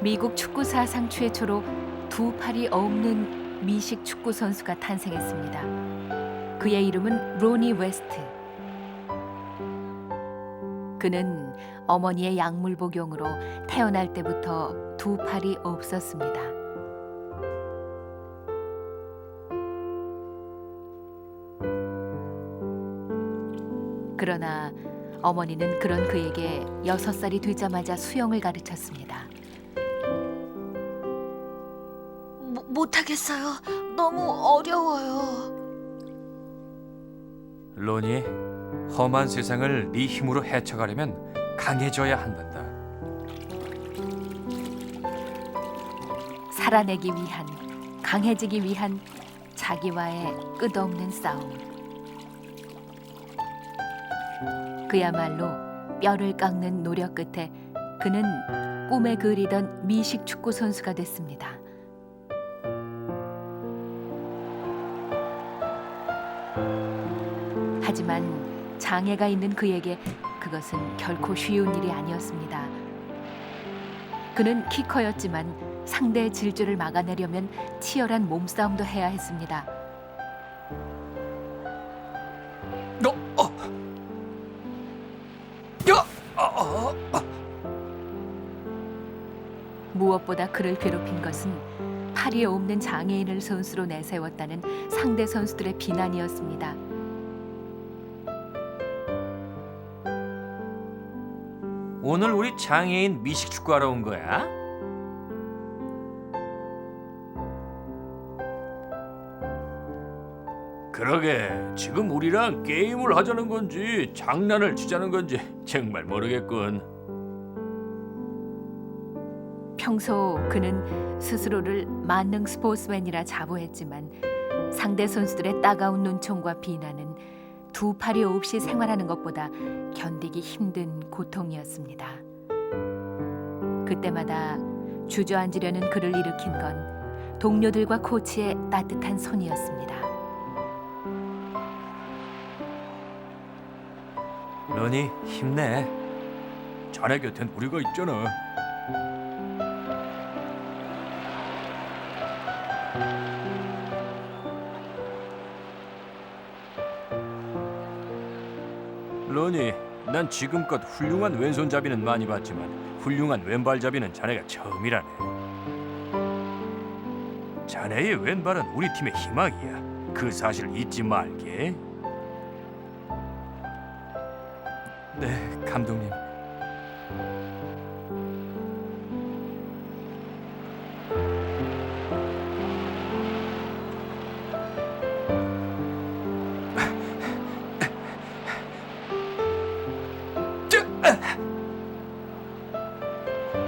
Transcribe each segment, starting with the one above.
미국 축구 사상 최초로 두 팔이 없는 미식 축구 선수가 탄생했습니다. 그의 이름은 로니 웨스트. 그는 어머니의 약물 복용으로 태어날 때부터 두 팔이 없었습니다. 그러나 어머니는 그런 그에게 6살이 되자마자 수영을 가르쳤습니다. 못하겠어요. 너무 어려워요. 로니, 험한 세상을 네 힘으로 헤쳐가려면 강해져야 한단다. 살아내기 위한, 강해지기 위한 자기와의 끝없는 싸움. 그야말로 뼈를 깎는 노력 끝에 그는 꿈에 그리던 미식 축구 선수가 됐습니다. 하지만 장애가 있는 그에게 그것은 결코 쉬운 일이 아니었습니다. 그는 키 커였지만 상대의 질주를 막아내려면 치열한 몸싸움도 해야 했습니다. 너, 무엇보다 그를 괴롭힌 것은 팔이 없는 장애인을 선수로 내세웠다는 상대 선수들의 비난이었습니다. 오늘 우리 장애인 미식 축구하러 온 거야? 그러게, 지금 우리랑 게임을 하자는 건지 장난을 치자는 건지 정말 모르겠군. 평소 그는 스스로를 만능 스포츠맨이라 자부했지만 상대 선수들의 따가운 눈총과 비난은 두 팔이 없이 생활하는 것보다 견디기 힘든 고통이었습니다. 그때마다 주저앉으려는 그를 일으킨 건 동료들과 코치의 따뜻한 손이었습니다. 로니, 힘내. 자네 곁엔 우리가 있잖아. 로니, 난 지금껏 훌륭한 왼손잡이는 많이 봤지만 훌륭한 왼발잡이는 자네가 처음이라네. 자네의 왼발은 우리 팀의 희망이야. 그 사실 잊지 말게. 네, 감독님.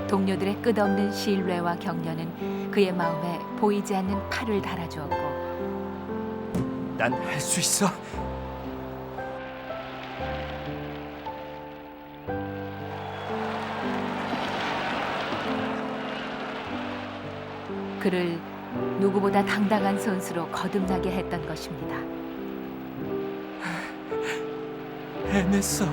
동료들의 끝없는 신뢰와 격려는 그의 마음에 보이지 않는 팔을 달아주었고 난 할 수 있어. 그를 누구보다 당당한 선수로 거듭나게 했던 것입니다. 해냈어.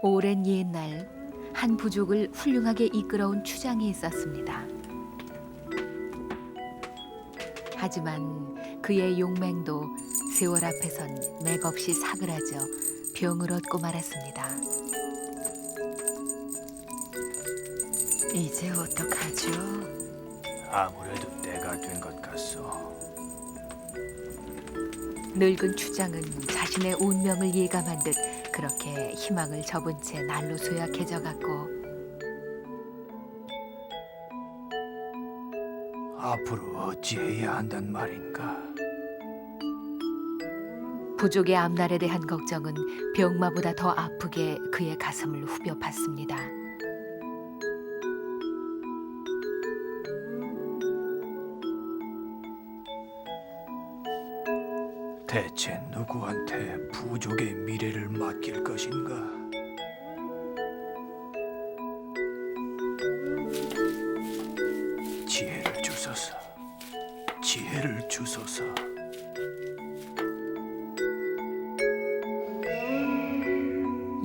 오랜 옛날 한 부족을 훌륭하게 이끌어온 추장이 있었습니다. 하지만 그의 용맹도 세월 앞에선 맥없이 사그라져 병을 얻고 말았습니다. 이제 어떡하죠? 아무래도 때가 된 것 같소. 늙은 추장은 자신의 운명을 예감한 듯 그렇게 희망을 접은 채 날로 쇠약해져 갔고 앞으로 어찌해야 한단 말인가? 부족의 앞날에 대한 걱정은 병마보다 더 아프게 그의 가슴을 후벼 팠습니다. 대체 누구한테 부족의 미래를 맡길 것인가? 지혜를 주소서. 지혜를 주소서.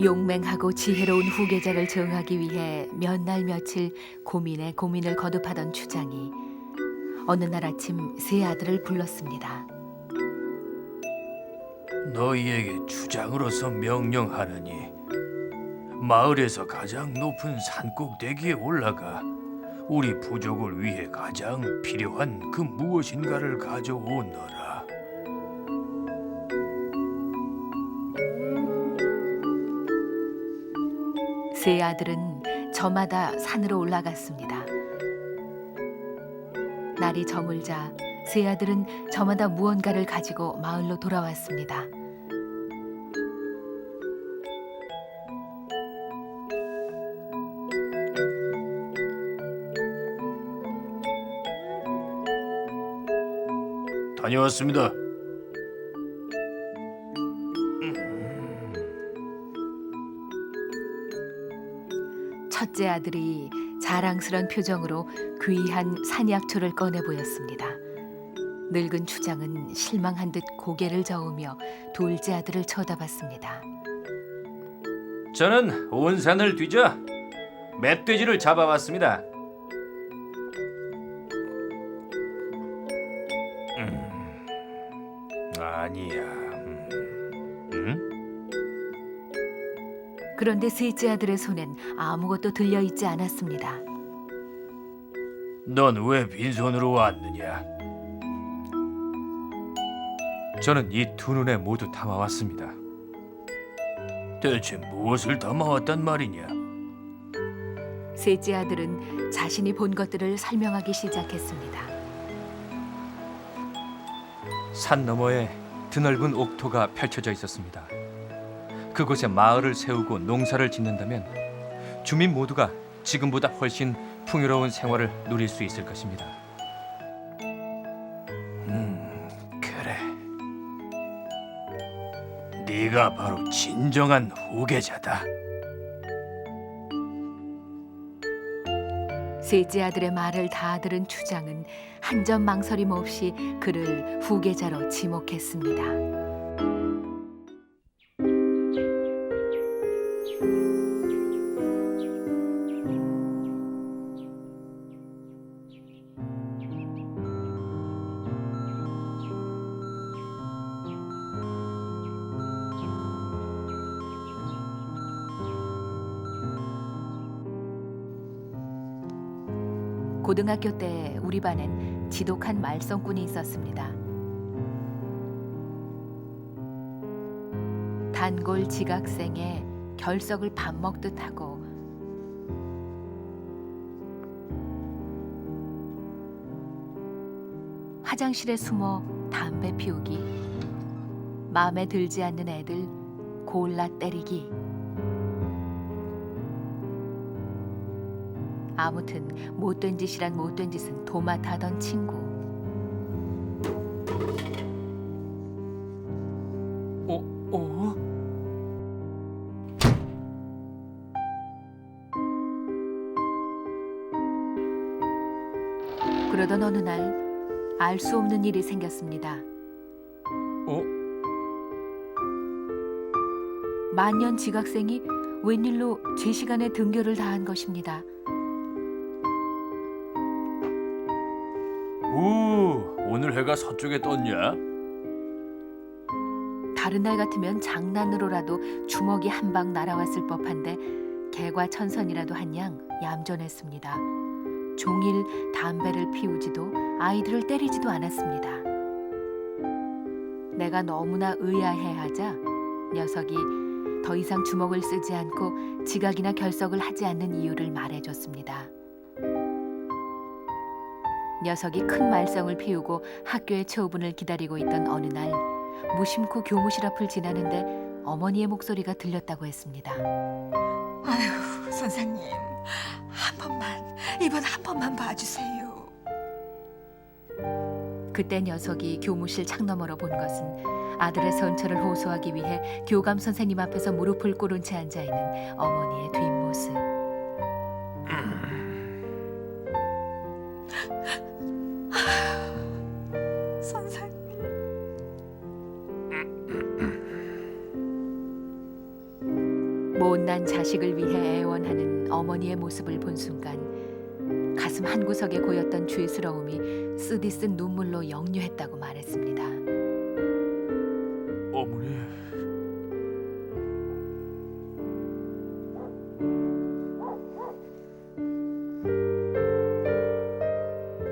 용맹하고 지혜로운 후계자를 정하기 위해 몇 날 며칠 고민에 고민을 거듭하던 추장이 어느 날 아침 세 아들을 불렀습니다. 너희에게 주장으로서 명령하느니 마을에서 가장 높은 산꼭대기에 올라가 우리 부족을 위해 가장 필요한 그 무엇인가를 가져오너라. 세 아들은 저마다 산으로 올라갔습니다. 날이 저물자 세 아들은 저마다 무언가를 가지고 마을로 돌아왔습니다. 다녀왔습니다. 첫째 아들이 자랑스런 표정으로 귀한 산약초를 꺼내 보였습니다. 늙은 추장은 실망한 듯 고개를 저으며 둘째 아들을 쳐다봤습니다. 저는 온 산을 뒤져 멧돼지를 잡아왔습니다. 아니야. 그런데 셋째 아들의 손엔 아무것도 들려있지 않았습니다. 넌 왜 빈손으로 왔느냐? 저는 이 두 눈에 모두 담아왔습니다. 대체 무엇을 담아왔단 말이냐? 셋째 아들은 자신이 본 것들을 설명하기 시작했습니다. 산 너머에 드넓은 옥토가 펼쳐져 있었습니다. 그곳에 마을을 세우고 농사를 짓는다면 주민 모두가 지금보다 훨씬 풍요로운 생활을 누릴 수 있을 것입니다. 그래. 네가 바로 진정한 후계자다. 셋째 아들의 말을 다 들은 추장은 한 점 망설임 없이 그를 후계자로 지목했습니다. 고등학교 때 우리 반엔 지독한 말썽꾼이 있었습니다. 단골 지각생에 결석을 밥 먹듯 하고 화장실에 숨어 담배 피우기, 마음에 들지 않는 애들 골라 때리기. 아무튼 못된 짓이란 못된 짓은 도맡아 하던 친구. 어? 그러던 어느 날 알 수 없는 일이 생겼습니다. 만년 지각생이 웬일로 제 시간에 등교를 다한 것입니다. 오늘 해가 서쪽에 떴냐? 다른 날 같으면 장난으로라도 주먹이 한 방 날아왔을 법한데 개과천선이라도 한 양 얌전했습니다. 종일 담배를 피우지도 아이들을 때리지도 않았습니다. 내가 너무나 의아해하자 녀석이 더 이상 주먹을 쓰지 않고 지각이나 결석을 하지 않는 이유를 말해줬습니다. 녀석이 큰 말썽을 피우고 학교의 초분을 기다리고 있던 어느 날 무심코 교무실 앞을 지나는데 어머니의 목소리가 들렸다고 했습니다. 아유, 선생님, 이번 한 번만 봐주세요. 그때 녀석이 교무실 창너머로 본 것은 아들의 선처를 호소하기 위해 교감 선생님 앞에서 무릎을 꿇은 채 앉아 있는 어머니의 뒷모습. 선생님. 못난 자식을 위해 애원하는 어머니의 모습을 본 순간 가슴 한구석에 고였던 죄스러움이 쓰디쓴 눈물로 역류했다고 말했습니다. 어머니.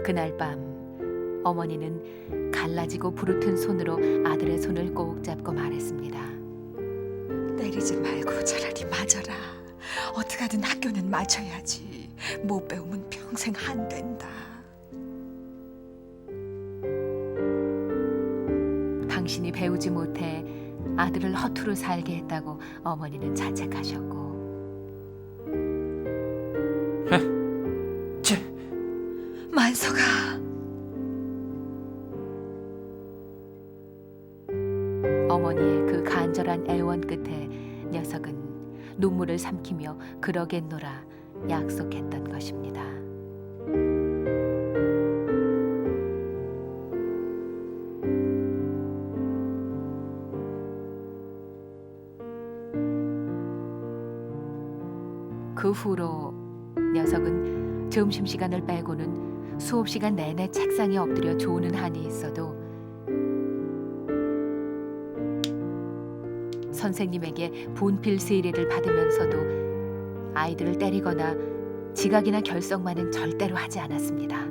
그날 밤 어머니는 갈라지고 부르튼 손으로 아들의 손을 꼭 잡고 말했습니다. 때리지 말고 차라리 맞아라. 어떻게든 학교는 맞춰야지. 못 배우면 평생 안 된다. 당신이 배우지 못해 아들을 허투루 살게 했다고 어머니는 자책하셨고 만석아. 어머니의 그 간절한 애원 끝에 녀석은 눈물을 삼키며 그러겠노라 약속했던 것입니다. 그 후로 녀석은 점심시간을 빼고는 수업시간 내내 책상에 엎드려 조는 한이 있어도 선생님에게 분필 세례를 받으면서도 아이들을 때리거나 지각이나 결석만은 절대로 하지 않았습니다.